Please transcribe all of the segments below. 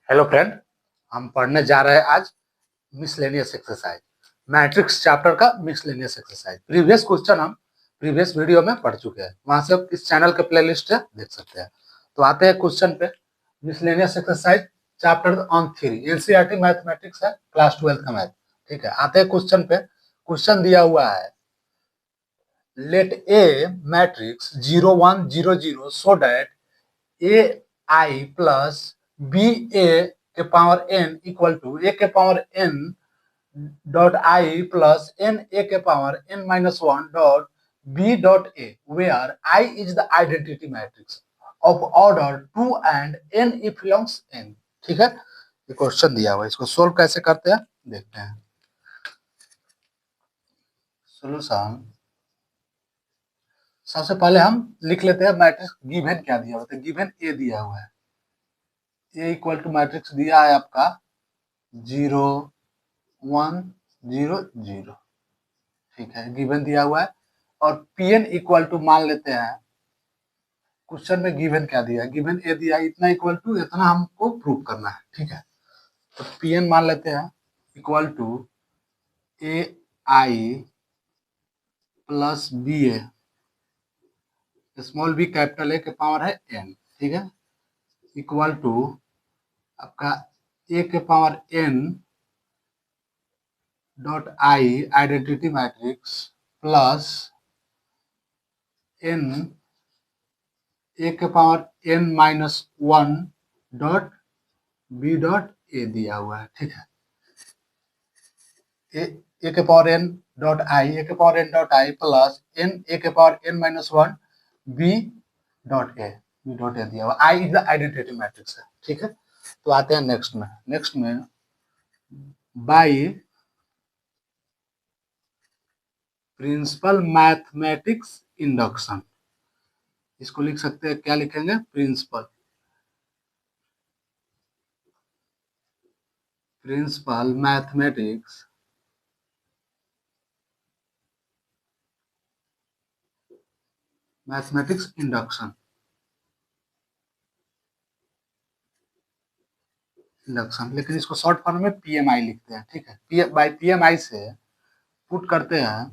Hello friend, हम पढ़ने जा रहे हैं आज मिसलेनियस एक्सरसाइज, मैट्रिक्स चैप्टर का मिसलेनियस एक्सरसाइज। प्रीवियस क्वेश्चन हम प्रीवियस वीडियो में पढ़ चुके हैं, वहां से आप इस चैनल के प्लेलिस्ट है देख सकते हैं। तो आते हैं क्वेश्चन पे। Miscellaneous exercise chapter on theory, NCERT mathematics है, क्लास 12 का मैथ। ठीक है, आते हैं क्वेश्चन पे। क्वेश्चन दिया हुआ है, let A matrix 0 1 0 0 so that A I plus B A के power n equal to A के power n dot I plus N A के power n minus one dot B dot A, where I is the identity matrix of order 2 and n if belongs N. ठीक है, ये question दिया हुआ है, इसको solve कैसे करते हैं देखते हैं। सोल्यूशन, सबसे पहले हम लिख लेते हैं मैट्रिक्स गिवन क्या दिया हुआ है। गिवन ए दिया हुआ है, ए इक्वल टू मैट्रिक्स दिया है आपका 0 1 0 0। ठीक है, गिवन दिया हुआ है। और पी एन इक्वल टू मान लेते हैं, क्वेश्चन में गिवन क्या दिया है, गिवन ए दिया है, इतना इक्वल टू इतना हमको प्रूव करना है। ठीक है, तो पी एन मान लेते हैं equal to A I plus B A, small B capital A के पावर है एन। ठीक है, इक्वल टू आपका ए के power n dot I identity matrix plus N A के power n minus one dot B dot A दिया हुआ है। ठीक है, ए के power n dot I, A के power n dot I plus N A के power n minus one B dot A, B dot A दिया हुआ। I is the identity matrix है। ठीक है, तो आते हैं नेक्स्ट में। नेक्स्ट में बाई प्रिंसिपल मैथमेटिक्स इंडक्शन, इसको लिख सकते हैं, क्या लिखेंगे, principal principal mathematics mathematics induction, induction, लेकिन इसको शॉर्ट फॉर्म में पीएमआई लिखते हैं। ठीक है, पी बाई पीएमआई से पुट करते हैं,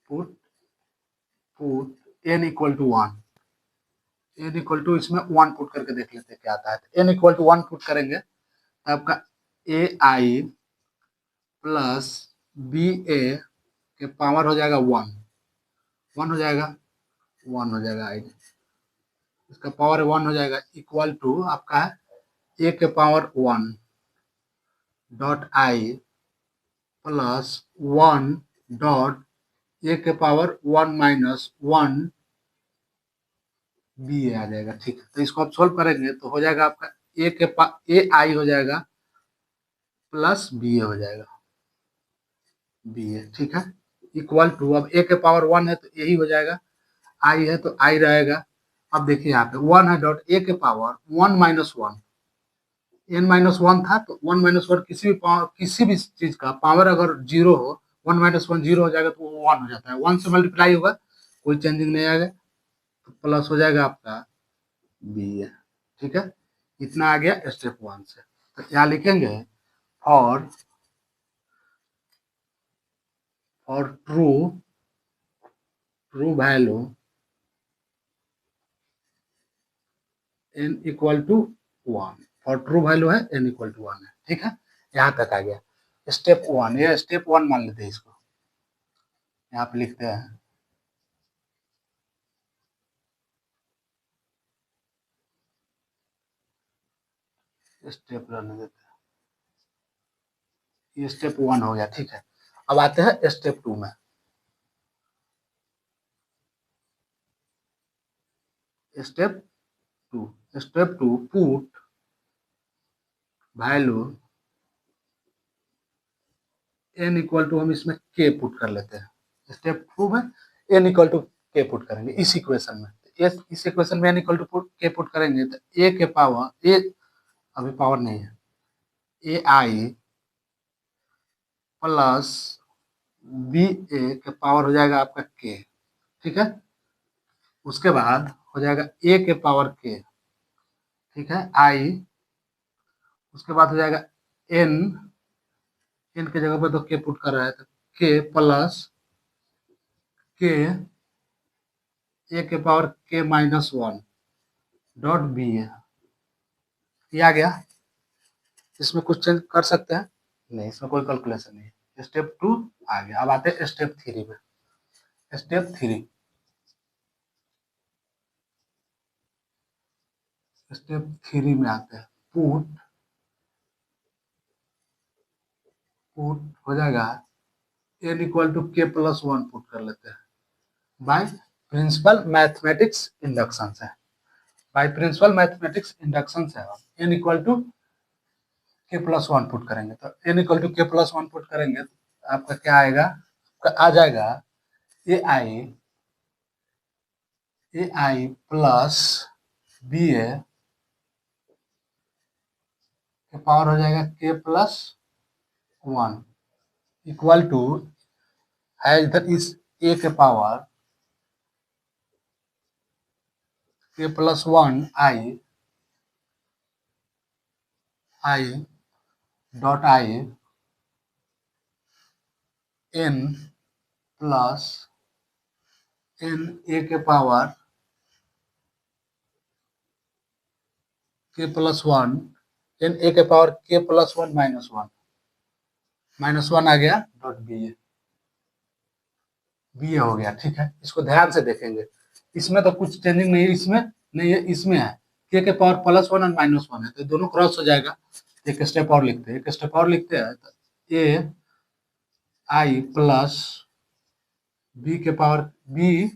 put put N equal to one, N equal to इसमें वन पुट करके देख लेते हैं क्या आता है। N equal to one put करेंगे तो आपका ए आई प्लस बी ए के पावर हो जाएगा वन, वन हो जाएगा, वन हो जाएगा, आई इसका पावर वन हो जाएगा, इक्वल टू आपका ए के power one dot I plus one dot A के power one minus one B A आ जाएगा। ठीक है, तो इसको आप सोल्व करेंगे तो हो जाएगा आपका ए आई हो जाएगा प्लस बी ए हो जाएगा, बी ए। ठीक है, इक्वल टू, अब ए के पावर वन है तो यही हो जाएगा, आई है तो आई रहेगा। अब देखिए यहाँ पे वन है डॉट ए के power one minus one, N minus one था तो वन माइनस वन किसी भी पावर, किसी भी चीज का पावर अगर जीरो हो, वन माइनस वन जीरो हो जाएगा तो वो वन हो जाता है, वन से मल्टीप्लाई होगा, कोई चेंजिंग नहीं आएगा, तो प्लस हो जाएगा आपका बी ए। ठीक है, इतना आ गया स्टेप वन से। तो यहाँ लिखेंगे for for true true value N equal to one, for true value है एन इक्वल टू वन है। ठीक है, यहाँ तक आ गया स्टेप वन, ये स्टेप वन मान लेते हैं इसको, यहाँ पे लिखते हैं स्टेप रहने देते हैं, ये स्टेप वन हो गया। ठीक है, अब आते हैं स्टेप टू में। Step step two put value N equal to, हम इसमें के पुट कर लेते हैं। स्टेप टू में एन इक्वल टू के पुट करेंगे इस इक्वेशन में। इस इक्वेशन में एन इक्वल टू के पुट करेंगे तो ए के पावर ए, अभी पावर नहीं है, ए आई प्लस बी ए के पावर हो जाएगा आपका के। ठीक है, उसके बाद हो जाएगा ए के पावर के। ठीक है, आई, उसके बाद हो जाएगा एन, एन की जगह पर तो के पुट कर रहा है, तो के प्लस के, ए के पावर के माइनस वन डॉट बी है, ये आ गया। इसमें कुछ चेंज कर सकते हैं? नहीं, इसमें कोई कैलकुलेशन नहीं है। स्टेप 2 आ गया। अब आते हैं स्टेप 3 में। स्टेप 3, स्टेप 3 में आते हैं। पुट, पुट हो जाएगा एन इक्वल टू के प्लस वन पुट कर लेते हैं बाय प्रिंसिपल मैथमेटिक्स इंडक्शन से। बाय प्रिंसिपल मैथमेटिक्स इंडक्शन से एन इक्वल टू के प्लस वन पुट करेंगे, तो एन इक्वल टू के प्लस वन पुट करेंगे तो आपका क्या आएगा? आपका आ जाएगा ए आई प्लस बी ए के पावर हो जाएगा के प्लस वन इक्वल टू है इधर इस ए के power K plus one I, I dot I N plus N A के power K plus one, N A के power K plus one minus one आ गया डॉट बी ए, बी ए हो गया। ठीक है, इसको ध्यान से देखेंगे। इसमें तो कुछ चेंजिंग नहीं है, इसमें नहीं है, इसमें है के पावर प्लस वन और माइनस वन है, तो दोनों क्रॉस हो जाएगा। एक स्टेप और लिखते हैं, एक स्टेप और लिखते हैं, तो ए आई प्लस बी के पावर बी,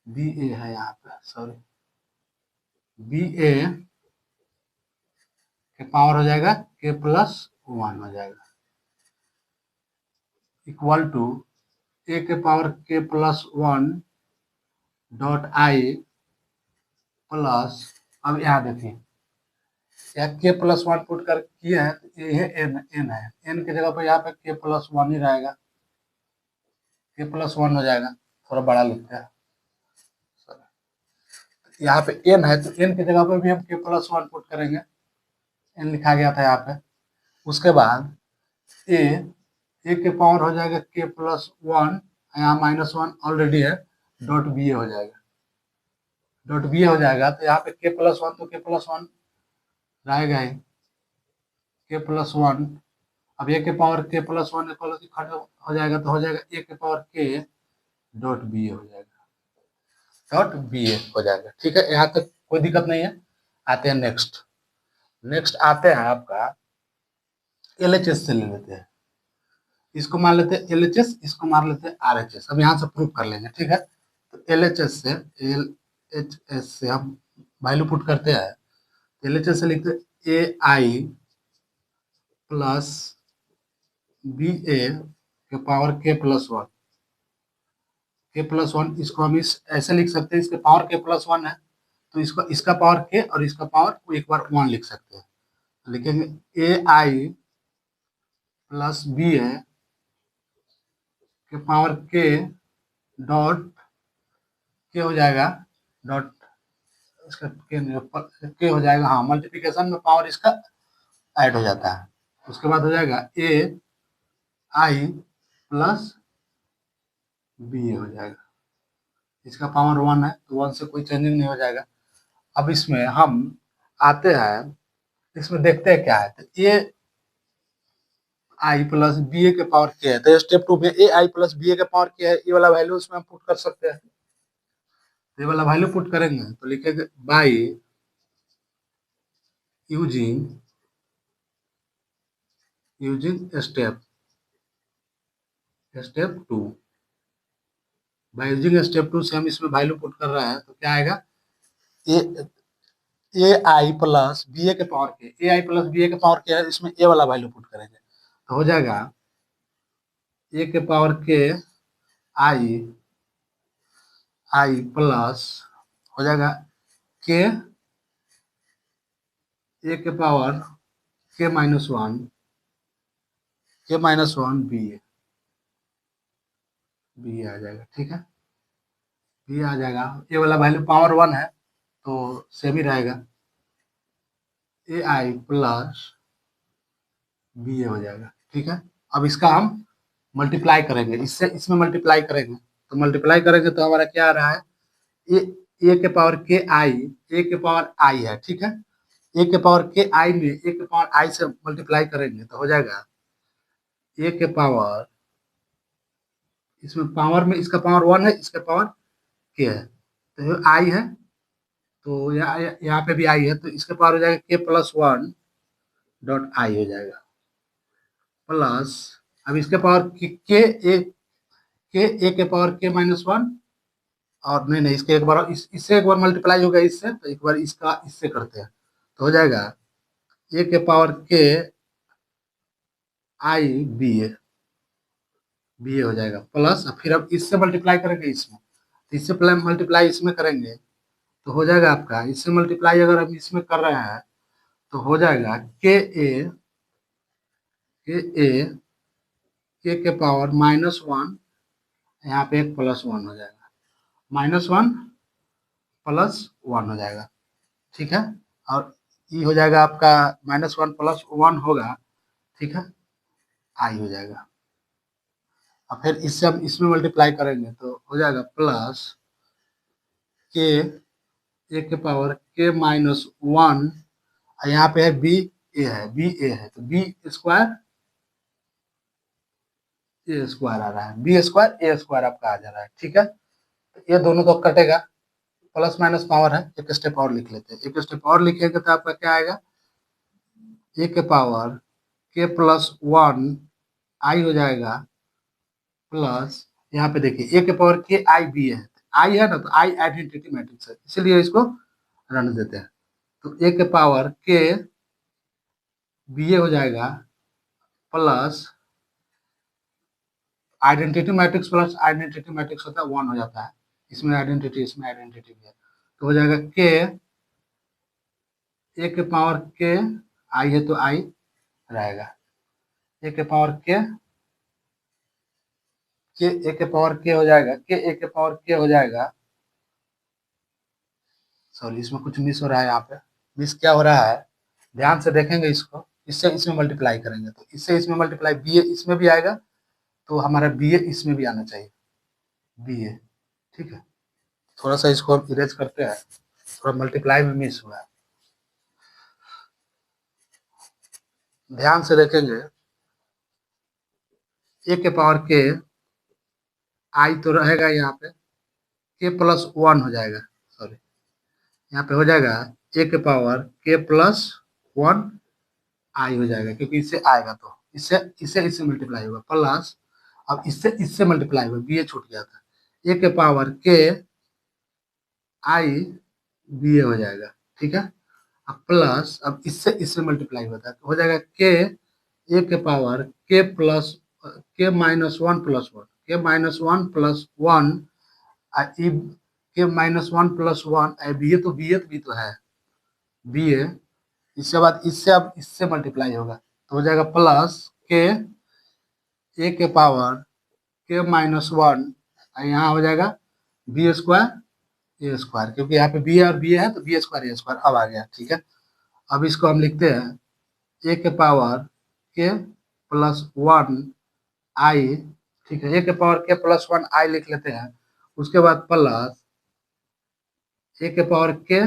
बी ए है यहाँ पे, सॉरी, बी ए के पावर हो जाएगा के प्लस वन हो जाएगा इक्वल टू ए के power K plus one dot I plus, अब यहाँ देखिए यहाँ के प्लस वन पुट कर किए हैं, तो ये है एन, एन है, एन की जगह पर यहाँ पे के प्लस वन ही रहेगा, के प्लस वन हो जाएगा। थोड़ा बड़ा लिखते हैं, यहाँ पे एन है तो एन की जगह पर भी हम के प्लस वन पुट करेंगे, एन लिखा गया था यहाँ पे। उसके बाद ए, ए के पावर हो जाएगा के प्लस वन, यहाँ माइनस वन ऑलरेडी है, डॉट बी ए हो जाएगा, डॉट बी ए हो जाएगा। तो यहाँ पे के प्लस वन तो के प्लस वन रहेगा ही, के प्लस वन, अब ए के पावर के प्लस वन खत्म हो जाएगा, तो हो जाएगा ए के पावर के डॉट बी ए हो जाएगा, डॉट बी ए हो जाएगा। ठीक है, यहाँ तक कोई दिक्कत नहीं है। आते हैं नेक्स्ट, नेक्स्ट आते हैं आपका एल एच एस से ले लेते हैं। इसको मान लेते हैं एल एच एस, इसको मान लेते हैं आर एच एस। अब यहाँ से प्रूव कर लेंगे। ठीक है, तो एल एच एस से, एल एच एस से हम वैल्यू पुट करते हैं। एल एच एस से लिखते हैं ए आई प्लस बी ए के पावर के प्लस वन, के प्लस वन, इसको हम इस ऐसे लिख सकते हैं, इसके पावर के प्लस वन है तो इसको इसका पावर के और इसका पावर को एक बार वन लिख सकते हैं, लिखेंगे ए आई प्लस बी ए के पावर के डॉट के हो जाएगा, डॉट इसका के हो जाएगा, हाँ मल्टीप्लिकेशन में पावर इसका ऐड हो जाता है। उसके बाद हो जाएगा ए आई प्लस बी ए हो जाएगा, इसका पावर वन है तो वन से कोई चेंजिंग नहीं हो जाएगा। अब इसमें हम आते हैं, इसमें देखते हैं क्या है, तो ए आई प्लस बी ए के पावर के है, तो स्टेप 2 में ए आई प्लस बी ए के पावर के है, ये वाला वैल्यू उसमें हम पुट कर सकते हैं। ये वाला वैल्यू पुट करेंगे तो लिखेंगे by using, using step, step 2, by using step 2 से हम इसमें वैल्यू पुट कर रहे हैं, तो क्या आएगा ए, ए आई प्लस बी ए के पावर के, ए आई प्लस बी ए के पावर के है, इसमें ए वाला वैल्यू पुट करेंगे तो हो जाएगा ए के पावर के आई, आई प्लस हो जाएगा के, ए के पावर के माइनस वन, के minus one B A, B A आ जाएगा। ठीक है, बी आ जाएगा, ये वाला वैल्यू पावर वन है तो सेम ही रहेगा, ए आई प्लस बी ए हो जाएगा। ठीक है, अब इसका हम मल्टीप्लाई करेंगे, इससे इसमें मल्टीप्लाई करेंगे, तो मल्टीप्लाई करेंगे तो हमारा क्या आ रहा है, ए ए के पावर के आई, ए के पावर आई है। ठीक है, ए के पावर के आई में ए के पावर आई से मल्टीप्लाई करेंगे तो हो जाएगा ए के पावर, इसमें पावर में इसका पावर 1 है, इसका पावर के है, तो आई है, तो यहाँ पे भी आई है, तो इसका पावर हो जाएगा के प्लस 1 डॉट आई हो जाएगा, प्लस अब इसके पावर के के पावर के माइनस 1, और नहीं नहीं इसके एक बार इससे एक बार मल्टीप्लाई होगा इससे, तो एक बार इसका इससे करते हैं तो हो जाएगा ए के पावर के आई बी ए हो जाएगा, प्लस फिर अब इससे मल्टीप्लाई करेंगे इसमें, तो इससे मल्टीप्लाई इसमें करेंगे तो हो जाएगा आपका, इससे मल्टीप्लाई अगर हम इसमें कर रहे हैं तो हो जाएगा के के पावर माइनस 1, यहाँ पे एक प्लस 1 हो जाएगा, माइनस 1 प्लस 1 हो जाएगा। ठीक है, और ये हो जाएगा आपका -1 प्लस 1 होगा। ठीक है, आई हो जाएगा, और फिर इससे हम इसमें मल्टीप्लाई करेंगे तो हो जाएगा प्लस के ए के पावर के माइनस 1, यहाँ पे है बी ए है, तो बी स्क्वायर ए स्क्वायर आ रहा है, बी स्क्वायर ए स्क्वायर आपका आ जा रहा है। ठीक है, तो ये दोनों तो कटेगा, प्लस माइनस पावर है, एक स्टेप और लिख लेते हैं, एक स्टेप और लिखेंगे तो आपका क्या आएगा, ए के पावर के प्लस 1 आई हो जाएगा, प्लस यहाँ पे देखिए ए के पावर के आई बी है, आई है ना, तो आई आइडेंटिटी मैट्रिक्स है, इसीलिए इसको रन देते हैं, तो ए के पावर के बी ए हो जाएगा, plus identity matrix plus identity matrix होता है 1 हो जाता है, इसमें आइडेंटिटी इसमें आइडेंटिटी भी है, तो हो जाएगा के ए के पावर के आई है तो आई रहेगा, ए के पावर के ए के पावर के हो जाएगा, के ए के पावर के हो जाएगा, सॉरी इसमें कुछ मिस हो रहा है, यहाँ पे मिस क्या हो रहा है, ध्यान से देखेंगे इसको, इससे इसमें मल्टीप्लाई करेंगे तो इससे इसमें मल्टीप्लाई बी ए इसमें भी आएगा, तो हमारा बी ए इसमें भी आना चाहिए, बी ए। ठीक है, थोड़ा सा इसको हम इरेज करते हैं, थोड़ा मल्टीप्लाई में मिस हुआ है, ध्यान से देखेंगे, ए के पावर के आई तो रहेगा यहाँ पे, के प्लस 1 हो जाएगा, सॉरी यहाँ पे हो जाएगा ए के पावर के प्लस 1 आई हो जाएगा, क्योंकि इससे आएगा तो इससे इससे इससे मल्टीप्लाई होगा, प्लस अब इससे इससे मल्टीप्लाई होगा, बी ए छूट गया था, ए के पावर के आई बी ए हो जाएगा। ठीक है, अब प्लस अब इससे इससे मल्टीप्लाई होता है तो हो जाएगा के ए के पावर के प्लस के माइनस 1 प्लस 1, के माइनस 1 प्लस 1 के माइनस 1 प्लस 1 बी ए तो भी तो है बी ए, इसके बाद इससे अब इससे मल्टीप्लाई होगा तो हो जाएगा प्लस के ए के पावर के माइनस 1, यहाँ हो जाएगा बी स्क्वायर ए स्क्वायर, क्योंकि यहाँ पे बी और बी है तो बी स्क्वायर ए स्क्वायर अब आ गया। ठीक है, अब इसको हम लिखते हैं ए के पावर के प्लस 1 आई, ठीक है, ए के पावर के प्लस 1 आई लिख लेते हैं, उसके बाद प्लस ए के पावर के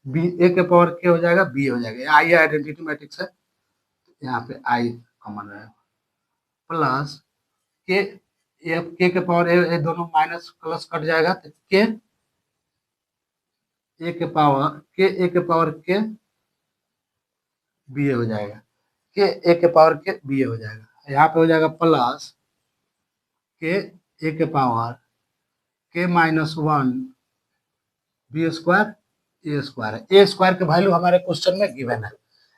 बी, ए के पावर के हो जाएगा बी हो जाएगा, आई आइडेंटिटी मैट्रिक्स है, यहाँ पे आई कॉमन रहेगा, प्लस के के पावर ए दोनों माइनस प्लस कट जाएगा तो के ए के पावर के बी ए हो जाएगा, के ए के पावर के बी ए हो जाएगा, यहाँ पे हो जाएगा प्लस के ए के पावर के माइनस 1 बी स्क्वायर ए स्क्वायर है, ए स्क्वायर के वैल्यू हमारे क्वेश्चन में गिवन है,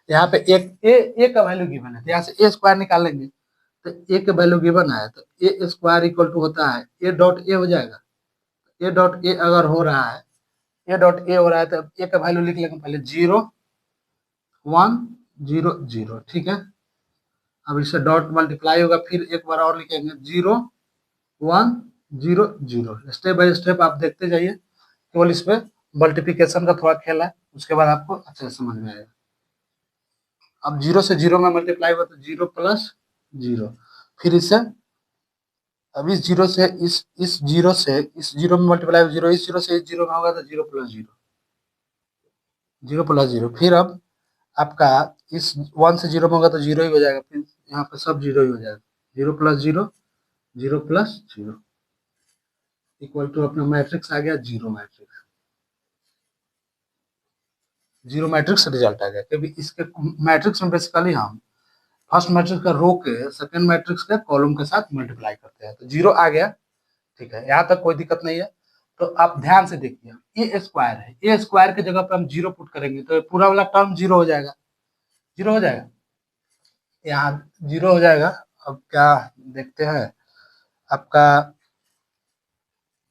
यहाँ पे एक ए का वैल्यू गिवन है, तो यहाँ से ए स्क्वायर निकालेंगे तो ए के वैल्यू गिवन है, तो ए स्क्वायर इक्वल टू होता है ए डॉट ए हो जाएगा, ए डॉट ए अगर हो रहा है, ए डॉट ए हो रहा है तो ए का वैल्यू लिख लेंगे पहले 0 1 0 0। ठीक है, अब इससे डॉट मल्टीप्लाई होगा, फिर एक बार और लिखेंगे 0 1 0 0, स्टेप बाय स्टेप आप देखते जाइए, केवल इस पे मल्टीप्लिकेशन का थोड़ा खेल है, उसके बाद आपको अच्छे से समझ में आएगा। अब 0 से 0 में मल्टीप्लाई हुआ तो 0 प्लस 0, फिर इससे अब इस 0 से इस 0 से इस 0 में मल्टीप्लाई हुआ 0, इस 0 से इस 0 में होगा तो 0 प्लस 0, 0 प्लस 0, फिर अब आपका इस 1 से 0 में होगा तो 0 ही हो जाएगा, फिर यहाँ पे सब 0 ही हो जाएगा, 0 प्लस 0, 0 प्लस 0 इक्वल टू अपना मैट्रिक्स आ गया 0 मैट्रिक्स, 0 मैट्रिक्स रिजल्ट आ गया, क्योंकि इसके मैट्रिक्स में बेसिकली हम फर्स्ट मैट्रिक्स का रो के सेकंड मैट्रिक्स के कॉलम के साथ मल्टीप्लाई करते हैं, तो 0 आ गया। ठीक है, यहाँ तक कोई दिक्कत नहीं है। तो आप ध्यान से देखिए, ए स्क्वायर है, ए स्क्वायर की जगह पे हम 0 पुट करेंगे तो पूरा वाला टर्म 0 हो जाएगा, 0 हो जाएगा, यहाँ 0 हो जाएगा। अब क्या देखते हैं आपका,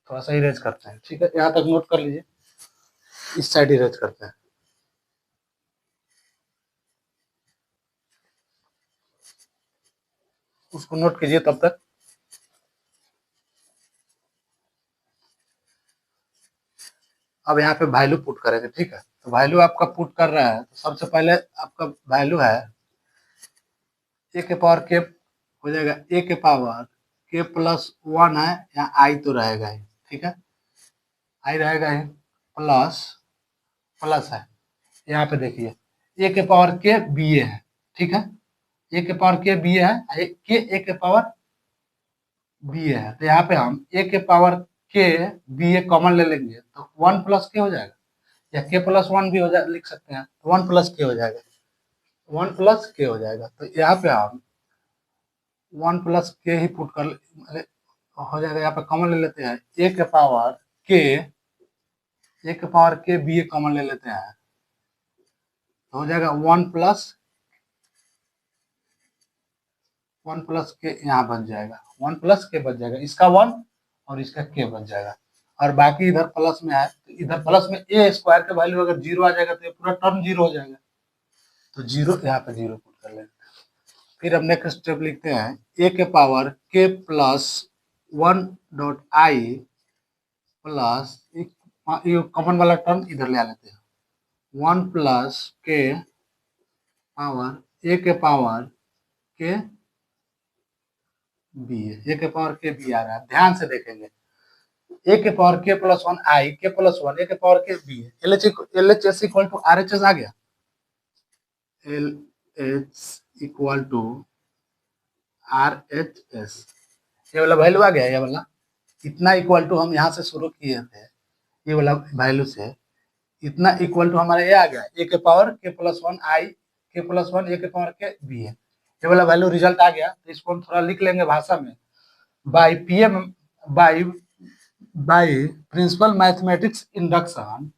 थोड़ा सा इरेज करते हैं, ठीक है, यहाँ तक नोट कर लीजिए, इस साइड इरेज करते हैं। उसको नोट कीजिए तब तक। अब यहाँ पे वैल्यू पुट करेंगे, ठीक है, तो वैल्यू आपका पुट कर रहा है, तो सबसे पहले आपका वैल्यू है ए के पावर के हो जाएगा, ए के पावर के प्लस 1 है, यहाँ आई तो रहेगा ही, ठीक है, आई रहेगा ही, प्लस प्लस है, यहाँ पे देखिए ए के पावर के बी ए है, ठीक है, ए के पावर के बी ए है, के ए के पावर बी ए है, तो यहाँ पे हम ए के पावर के बी ए कॉमन ले लेंगे तो 1 प्लस के हो जाएगा, या के प्लस 1 भी हो जाए लिख सकते हैं, 1 प्लस के हो जाएगा, 1 प्लस के हो जाएगा, तो यहाँ पे हम 1 प्लस के ही पुट कर हो जाएगा, यहाँ पे कॉमन ले लेते हैं, ए के पावर के, ए के पावर के बी ए कॉमन ले लेते हैं, तो हो जाएगा 1 प्लस के यहाँ बच जाएगा, 1 प्लस के बच जाएगा, इसका 1 और इसका के बच जाएगा, और बाकी इधर प्लस में है, तो इधर प्लस में ए स्क्वायर का वैल्यू अगर 0 आ जाएगा तो ये पूरा टर्म 0 हो जाएगा, तो 0 यहाँ पे 0 पुट कर लेंगे। फिर हम नेक्स्ट स्टेप लिखते हैं, ए के power K plus 1 dot I plus, ये कॉमन वाला टर्म इधर ले आ लेते हैं, 1 प्लस के पावर ए के पावर के बी, ए के पावर के बी आ रहा है, ध्यान से देखेंगे, ए के पावर के प्लस 1 आई, के प्लस 1 ए के power k B, L H S equal to R H S आ गया, L H equal to R H S, ये वाला वैल्यू आ गया, ये वाला इतना इक्वल टू हम यहाँ से शुरू किए थे, ये वाला वैल्यू से इतना इक्वल टू हमारा ये आ गया, ए के पावर के प्लस 1 आई, के प्लस 1 ए के पावर के बी है, ये वाला वैल्यू रिजल्ट आ गया, तो इसको हम थोड़ा लिख लेंगे भाषा में, by PM, by by principle mathematics induction,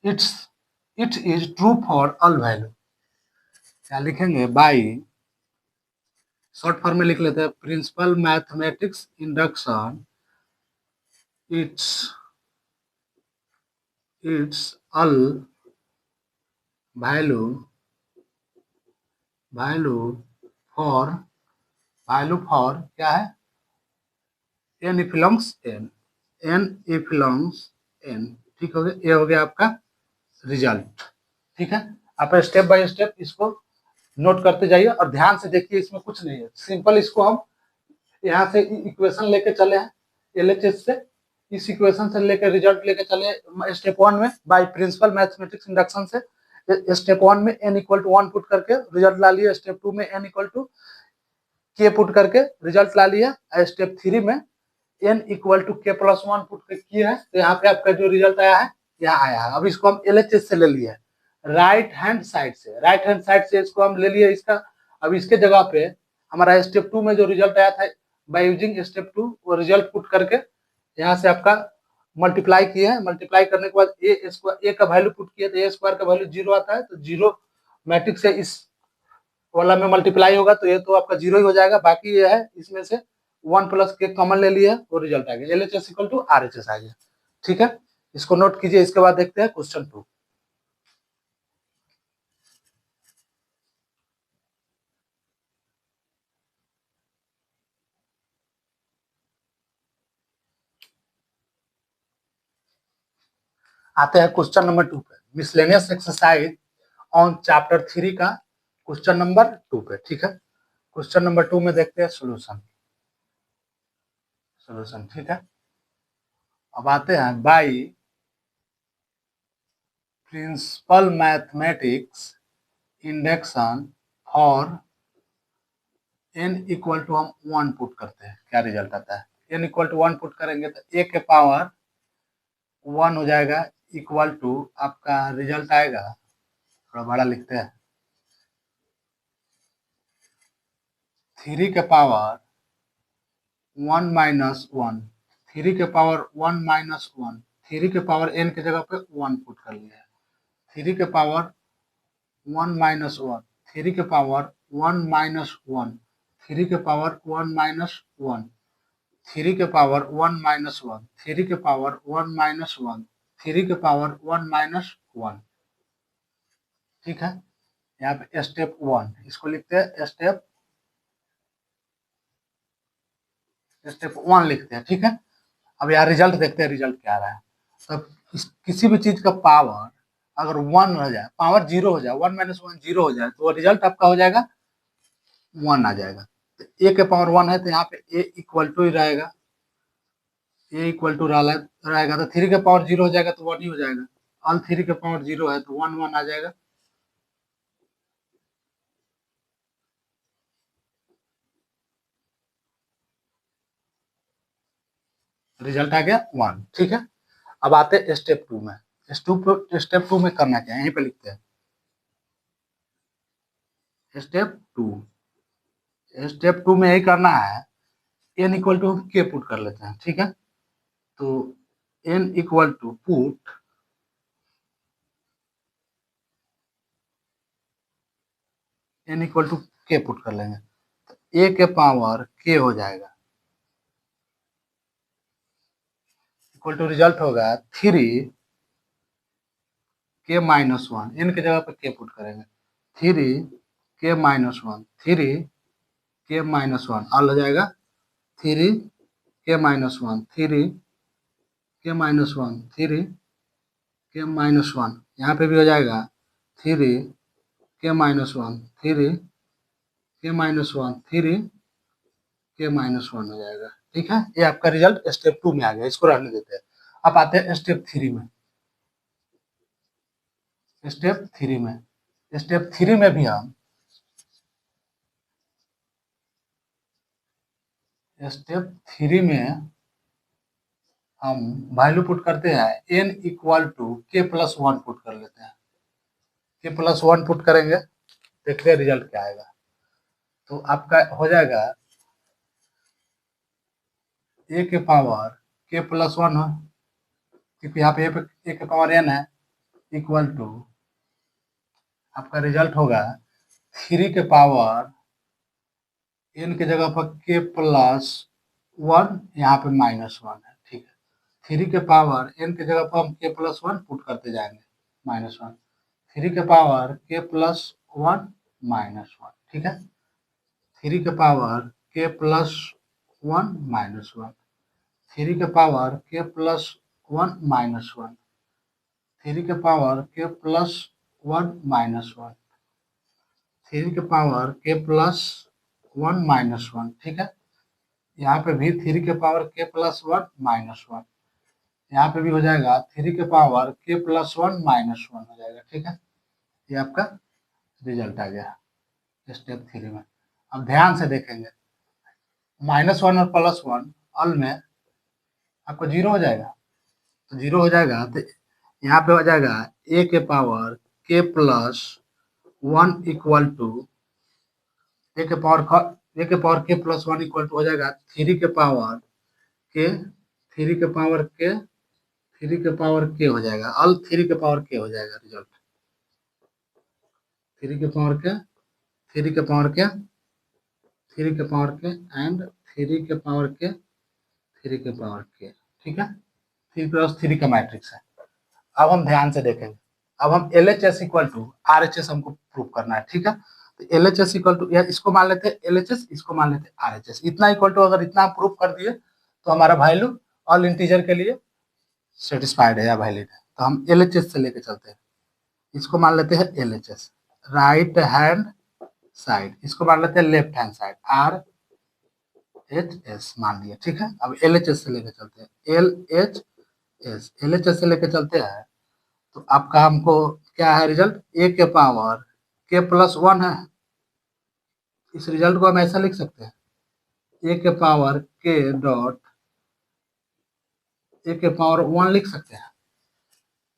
it's it is true for all value, क्या लिखेंगे, बाय शॉर्ट फॉर्म में लिख लेते हैं, principle mathematics induction, it's it's all value, value for, value for क्या है, एन इफिलोंग्स एन, एन इफिलोंग्स एन, ठीक हो गया, ये हो गया आपका रिजल्ट, ठीक है। आप स्टेप बाय स्टेप इसको नोट करते जाइए और ध्यान से देखिए, इसमें कुछ नहीं है, सिंपल इसको हम यहाँ से इक्वेशन लेके चले हैं एलएचएस से, इस इक्वेशन से लेकर रिजल्ट लेके चले स्टेप 1 में बाय प्रिंसिपल मैथमेटिक्स इंडक्शन से, स्टेप 1 में n इक्वल टू 1 पुट करके रिजल्ट ला लिया, स्टेप 2 में n इक्वल टू के पुट करके रिजल्ट ला लिया, स्टेप 3 में n इक्वल टू के प्लस 1 पुट किया है, तो यहाँ पे आपका जो रिजल्ट आया है यहाँ आया है। अब इसको हम एलएचएस से ले लिए राइट हैंड साइड से, राइट हैंड साइड से इसको हम ले लिए इसका, अब इसके जगह पे हमारा स्टेप 2 में जो रिजल्ट आया था बाय यूजिंग स्टेप 2, वो रिजल्ट पुट करके यहाँ से आपका मल्टीप्लाई किए हैं, मल्टीप्लाई करने के बाद ए स्क्वायर, ए का वैल्यू पुट किया तो ए स्क्वायर का वैल्यू 0 आता है, तो 0 मैट्रिक्स से इस वाला में मल्टीप्लाई होगा तो ये तो आपका 0 ही हो जाएगा, बाकी ये है इसमें से 1 प्लस के कॉमन ले लिया, वो रिजल्ट आ गया, L H S equal to R H S आ गया, ठीक है, इसको नोट कीजिए। इसके बाद देखते हैं क्वेश्चन 2, आते हैं क्वेश्चन नंबर 2 पे, मिसलेनियस एक्सरसाइज ऑन चैप्टर 3 का क्वेश्चन नंबर 2 पे, ठीक है। क्वेश्चन नंबर 2 में देखते हैं सॉल्यूशन। ठीक है। अब आते हैं by principle mathematics induction for n equal to हम 1 पुट करते हैं, क्या रिजल्ट आता है। n इक्वल टू 1 पुट करेंगे तो a के पावर 1 हो जाएगा, इक्वल टू आपका रिजल्ट आएगा, थोड़ा बड़ा लिखते हैं, 3 के पावर 1 माइनस 1, 3 के पावर 1 माइनस 1, 3 के पावर n के जगह पे 1 पुट कर लिया है, 3 के पावर 1 माइनस 1, 3 के पावर 1 माइनस 1, 3 के पावर 1 माइनस 1, 3 के पावर 1 माइनस 1, 3 के पावर 1 माइनस 1, 3 के पावर 1 माइनस 1, ठीक है। यहाँ पे स्टेप 1 इसको लिखते हैं, स्टेप 1 लिखते हैं, ठीक है। अब यहाँ रिजल्ट देखते हैं, रिजल्ट क्या आ रहा है। तब किसी भी चीज का पावर अगर 1 हो जाए, पावर 0 हो जाए, 1 माइनस 1 0 हो जाए, तो रिजल्ट आपका हो जाएगा 1 आ जाएगा। तो a के पावर 1 है तो यहाँ पे a इक्वल टू ही रहेगा, a इक्वल टू रहेगा, तो 3 के पावर 0 हो जाएगा तो 1 ही हो जाएगा। ऑल 3 के पावर 0 है तो 1 1 आ जाएगा। रिजल्ट आ गया 1, ठीक है। अब आते हैं स्टेप 2 में। स्टेप 2 में करना क्या है, यहीं पे लिखते हैं स्टेप 2 में यही करना है, n इक्वल टू के पुट कर लेते हैं, ठीक है। तो n equal to put n equal to के पुट कर लेंगे, तो a के पावर k हो जाएगा, इक्वल टू रिजल्ट होगा 3 के माइनस 1, n की जगह पर k पुट करेंगे, 3 के माइनस 1, 3 के माइनस 1 ऑल हो जाएगा, 3 के माइनस 1, 3 के माइनस 1, 3 के माइनस 1, यहाँ पे भी हो जाएगा 3 के माइनस 1, 3 के माइनस 1, 3 के माइनस 1 हो जाएगा, ठीक है। ये आपका रिजल्ट स्टेप 2 में आ गया, इसको रहने देते हैं। अब आते हैं स्टेप 3 में। स्टेप 3 में भी हम वैल्यू पुट करते हैं, n इक्वल टू के प्लस 1 पुट कर लेते हैं, के प्लस 1 पुट करेंगे, देखते हैं रिजल्ट क्या आएगा। तो आपका हो जाएगा a के पावर के प्लस 1 है, क्योंकि यहाँ पे a के पावर n है, इक्वल टू आपका रिजल्ट होगा 3 के पावर n के जगह पर के प्लस 1, यहाँ पे माइनस 1 है, ठीक है। 3 के पावर n के जगह पर हम के प्लस 1 पुट करते जाएंगे, माइनस 1, 3 के पावर के प्लस 1 माइनस 1, ठीक है। 3 के पावर के प्लस 1 माइनस 1, 3 के पावर के प्लस 1 माइनस 1, 3 के पावर के प्लस 1 माइनस 1, 3 के पावर के प्लस 1 माइनस 1, ठीक है। यहाँ पे भी 3 के पावर के प्लस 1 माइनस 1, यहाँ पे भी हो जाएगा 3 के पावर के प्लस 1 माइनस 1 हो जाएगा, ठीक है। ये आपका रिजल्ट आ गया स्टेप 3 में। अब ध्यान से देखेंगे, -1 और +1 ऑल में आपको 0 हो जाएगा, तो 0 हो जाएगा तो यहाँ पे हो जाएगा a के power K plus 1 equal to a के power K plus 1 equal to हो जाएगा 3 के पावर के 3 के पावर के 3 के पावर के हो जाएगा, ऑल 3 के पावर के हो जाएगा रिजल्ट, 3 के पावर के 3 के पावर के 3 के पावर के एंड 3 के पावर के 3 के पावर के, ठीक है। 3 + 3 का मैट्रिक्स है। अब हम ध्यान से देखेंगे, अब हम LHS इक्वल टू RHS हमको प्रूव करना है, ठीक है। तो LHS इक्वल टू, इसको मान लेते हैं LHS, इसको मान लेते हैं RHS, इतना इक्वल टू अगर इतना प्रूव कर दिए तो हमारा वैल्यू ऑल इंटीजर के लिए सेटिस्फाइड है या वैलिड है। तो हम LHS से लेके चलते हैं, इसको मान लेते हैं LHS, राइट हैंड साइड, इसको मान लेते हैं left hand side, are H S मान लिया, ठीक है। अब एल एच एस से लेके चलते हैं, L H S, L H S से लेके चलते हैं, तो आपका हमको क्या है रिजल्ट, ए के पावर के प्लस वन है। इस रिजल्ट को हम ऐसा लिख सकते हैं, ए के पावर के डॉट ए के पावर वन लिख सकते हैं।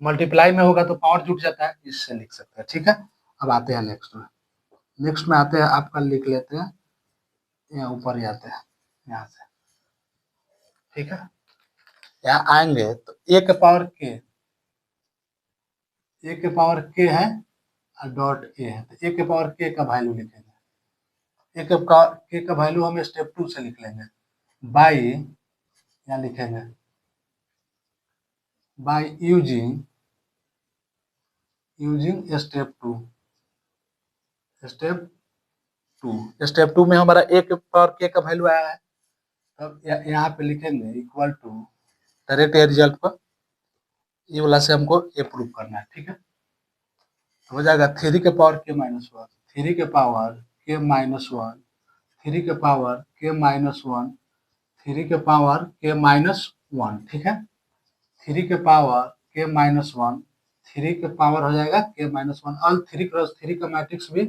मल्टीप्लाई में होगा तो पावर जुट जाता है, इससे लिख सकते हैं, ठीक है। अब आते हैं नेक्स्ट में, नेक्स्ट में आते हैं, आपका लिख लेते हैं, यहाँ ऊपर ही आते हैं यहाँ से, ठीक है। यहाँ आएंगे तो ए के पावर के, ए के पावर के है और डॉट ए है, तो ए के पावर के का वैल्यू लिखेंगे, ए के का वैल्यू हम स्टेप 2 से लिख लेंगे, बाई यहाँ लिखेंगे by using step 2, step 2, step 2 में हमारा ए के पावर के का वैल्यू आया है, तब यहाँ पे लिखेंगे इक्वल टू, डायरेक्ट रिजल्ट पर ये वाला से हमको ए प्रूव करना है, ठीक है। हो जाएगा 3 के पावर के माइनस वन, 3 के पावर के माइनस वन, 3 के पावर के माइनस वन, 3 के पावर के माइनस वन, ठीक है। 3 के पावर के माइनस वन, 3 के पावर हो जाएगा के माइनस वन, ऑल 3 क्रॉस 3 का मैट्रिक्स भी,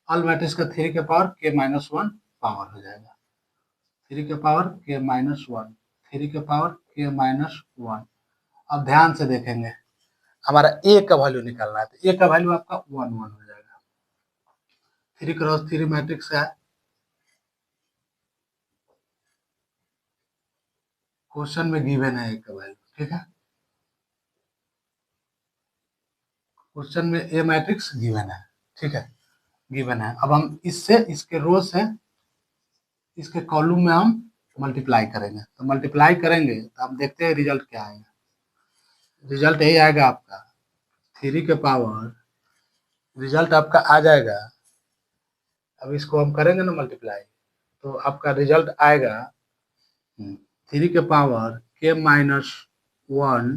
ऑल मैट्रिक्स का 3 के पावर के माइनस वन पावर हो जाएगा, 3 के पावर के माइनस वन, 3 के पावर के माइनस वन। अब ध्यान से देखेंगे, हमारा ए का वैल्यू निकालना है, तो ए का वैल्यू आपका 1 1 हो जाएगा, 3 क्रॉस 3 मैट्रिक्स है, क्वेश्चन में गिवन है ए का वैल्यू, ठीक है। क्वेश्चन में ए मैट्रिक्स गिवन है, ठीक है, गिवन है। अब हम इससे इसके रो से इसके कॉलम में हम मल्टीप्लाई करेंगे, तो मल्टीप्लाई करेंगे तो हम देखते हैं रिजल्ट क्या आएगा। रिजल्ट यही आएगा आपका 3 के पावर, रिजल्ट आपका आ जाएगा, अब इसको हम करेंगे ना मल्टीप्लाई, तो आपका रिजल्ट आएगा 3 के पावर के माइनस वन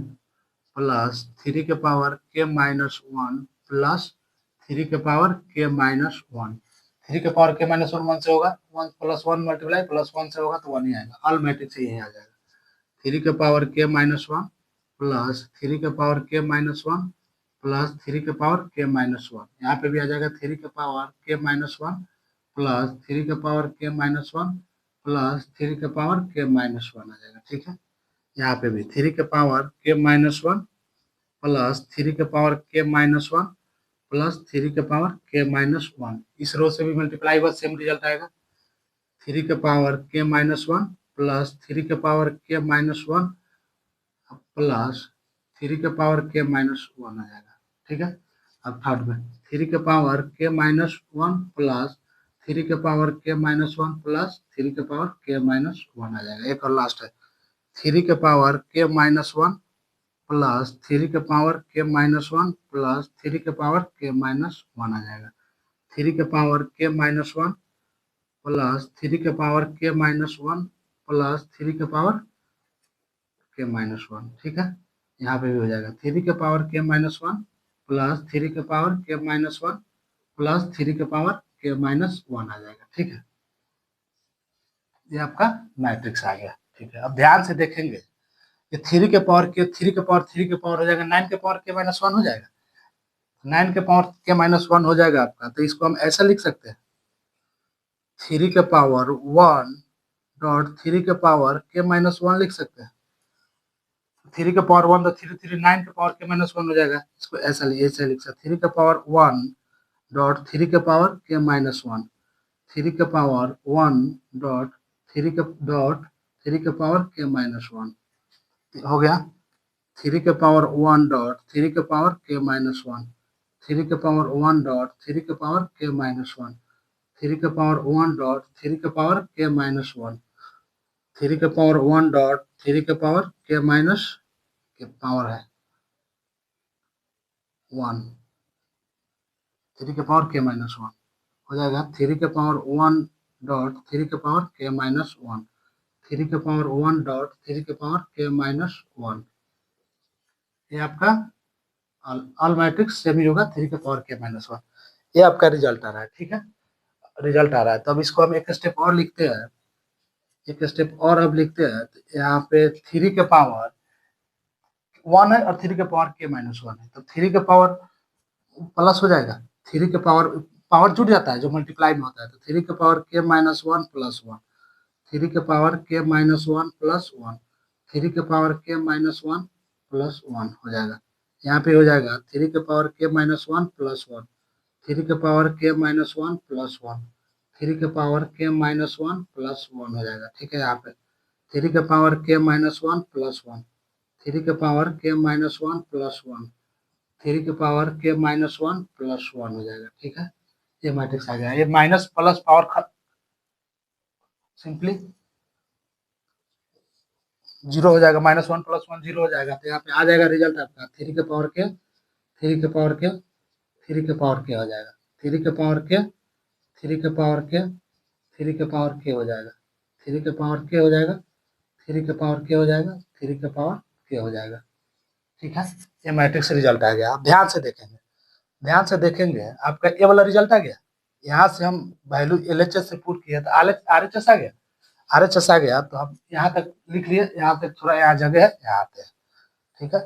प्लस 3 के पावर के माइनस वन प्लस 3 के पावर के माइनस वन, 3 के पावर के माइनस वन से होगा, 1 प्लस 1 मल्टीप्लाई प्लस 1 से होगा तो 1 ही आएगा, ऑल मैट्रिक्स यही आ जाएगा, 3 के पावर के माइनस वन प्लस 3 के पावर के माइनस वन प्लस 3 के पावर के माइनस वन, यहाँ पे भी आ जाएगा 3 के पावर के माइनस वन प्लस 3 के पावर के माइनस वन प्लस 3 के पावर के माइनस वन आ जाएगा, ठीक है। यहाँ पे भी 3 के पावर के माइनस वन प्लस 3 के पावर के माइनस वन प्लस 3 के पावर के माइनस वन, इस रो से भी मल्टीप्लाई हुआ सेम रिजल्ट आएगा, 3 के पावर के माइनस वन प्लस 3 के पावर के माइनस वन प्लस 3 के पावर के माइनस वन आ जाएगा, ठीक है। अब थर्ड में 3 के पावर के माइनस वन प्लस 3 के पावर के माइनस वन प्लस 3 के पावर के माइनस वन आ जाएगा। एक और लास्ट है 3 के पावर के माइनस वन प्लस 3 के पावर के माइनस वन प्लस 3 के पावर के माइनस वन आ जाएगा, 3 के पावर के माइनस वन प्लस 3 के पावर के माइनस वन प्लस 3 के पावर के माइनस वन, ठीक है। यहाँ पे भी हो जाएगा 3 के पावर के माइनस वन प्लस 3 के पावर के माइनस वन प्लस 3 के पावर के माइनस वन आ जाएगा, ठीक है। ये आपका मैट्रिक्स आ गया, ठीक है। अब ध्यान से देखेंगे, ये 3 के पावर के 3 के पावर 3 के पावर हो जाएगा 9 के पावर के माइनस वन हो जाएगा, 9 के पावर के माइनस वन हो जाएगा आपका, तो इसको हम ऐसा लिख सकते हैं 3 के पावर वन डॉट 3 के पावर के माइनस वन लिख सकते हैं, 3 के पावर वन तो 3 3 9 के पावर के माइनस वन हो जाएगा, इसको ऐसा लिख सकते 3 के पावर वन डॉट 3 के पावर के माइनस वन, 3 के पावर वन डॉट 3 के पावर के माइनस वन हो गया, 3 के पावर वन डॉट 3 के पावर के माइनस वन, 3 के पावर वन डॉट 3 के पावर के माइनस वन, 3 के पावर वन डॉट 3 के पावर के माइनस वन, 3 के पावर वन डॉट 3 के पावर के माइनस के पावर है वन, 3 के पावर के माइनस वन हो जाएगा, 3 के पावर वन डॉट 3 के पावर के माइनस वन, 3 के पावर वन डॉट 3 के पावर के माइनस वन, ये आपका ऑल मैट्रिक्स सेम ही होगा 3 के पावर के माइनस वन। ये आपका रिजल्ट आ रहा है, ठीक है, रिजल्ट आ रहा है। तो अब इसको हम एक स्टेप और लिखते हैं, एक स्टेप और अब लिखते हैं। तो यहाँ पे 3 के पावर 1 है और 3 के पावर k माइनस 1 है, तो 3 के पावर प्लस हो जाएगा, 3 के पावर पावर जुड़ जाता है जो मल्टीप्लाई में होता है, तो 3 के पावर k माइनस 1 प्लस 1, 3 के पावर k माइनस 1 प्लस 1, 3 के पावर k माइनस 1 प्लस 1 हो जाएगा। यहाँ पे हो जाएगा 3 के पावर k माइनस 1 प्लस 1, 3 के पावर k माइनस 1 प्लस 1, 3 के पावर k माइनस 1 प्लस 1 हो जाएगा, ठीक है। यहाँ पे 3 के पावर k माइनस 1 प्लस 1, 3 के पावर k माइनस 1 प्लस 1, 3 के पावर k माइनस 1 प्लस 1 हो जाएगा, ठीक है। ये मैट्रिक्स आ गया। ये minus plus power simply zero हो जाएगा, माइनस 1 प्लस 1 जीरो हो जाएगा। तो यहाँ पे आ जाएगा रिजल्ट आपका 3 के पावर के 3 के पावर के 3 के पावर के हो जाएगा, 3 के पावर के 3 के पावर के 3 के पावर के हो जाएगा, 3 के पावर के हो जाएगा, 3 के पावर के हो जाएगा, 3 के पावर के हो जाएगा, ठीक है। ये मैट्रिक्स रिजल्ट आ गया। आप ध्यान से देखेंगे, ध्यान से देखेंगे आपका ये वाला रिजल्ट आ गया। यहाँ से हम वैल्यू LHS से पुट किए तो RHS आ गया, RHS आ गया। तो हम यहाँ तक लिख लिए, यहाँ पे थोड़ा यहाँ जगह है, यहाँ आते हैं, ठीक है।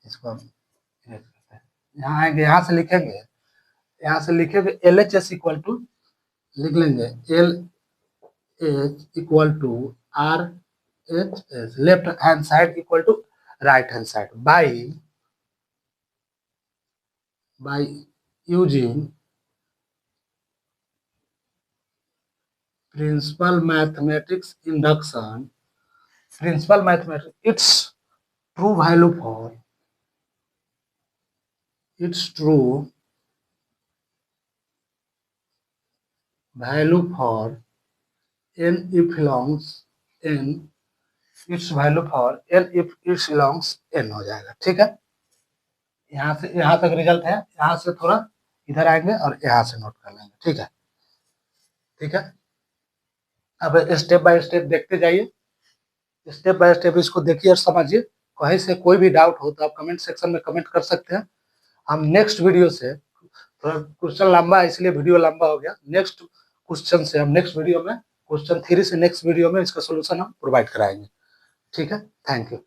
इसको हम erase करते हैं। यहाँ आएंगे, यहाँ से लिखेंगे, यहाँ से लिखेंगे LHS इक्वल टू, लिख लेंगे LH equal to RHS, left hand side equal to right hand side, by using principal mathematics induction, principal mathematics, its true value for its true value for n if belongs n, its value for n if it belongs n हो जाएगा, ठीक है। यहाँ से यहाँ तक result है, यहाँ से थोड़ा इधर आएंगे और यहाँ से नोट कर लेंगे, ठीक है, ठीक है। अब स्टेप बाय स्टेप देखते जाइए, स्टेप बाय स्टेप इसको देखिए और समझिए। कहीं से कोई भी डाउट हो तो आप कमेंट सेक्शन में कमेंट कर सकते हैं। हम नेक्स्ट वीडियो से, थोड़ा क्वेश्चन लंबा है इसलिए वीडियो लंबा हो गया, नेक्स्ट क्वेश्चन से हम नेक्स्ट वीडियो में क्वेश्चन 3 से नेक्स्ट वीडियो में इसका सोल्यूशन हम प्रोवाइड कराएंगे, ठीक है। Thank you.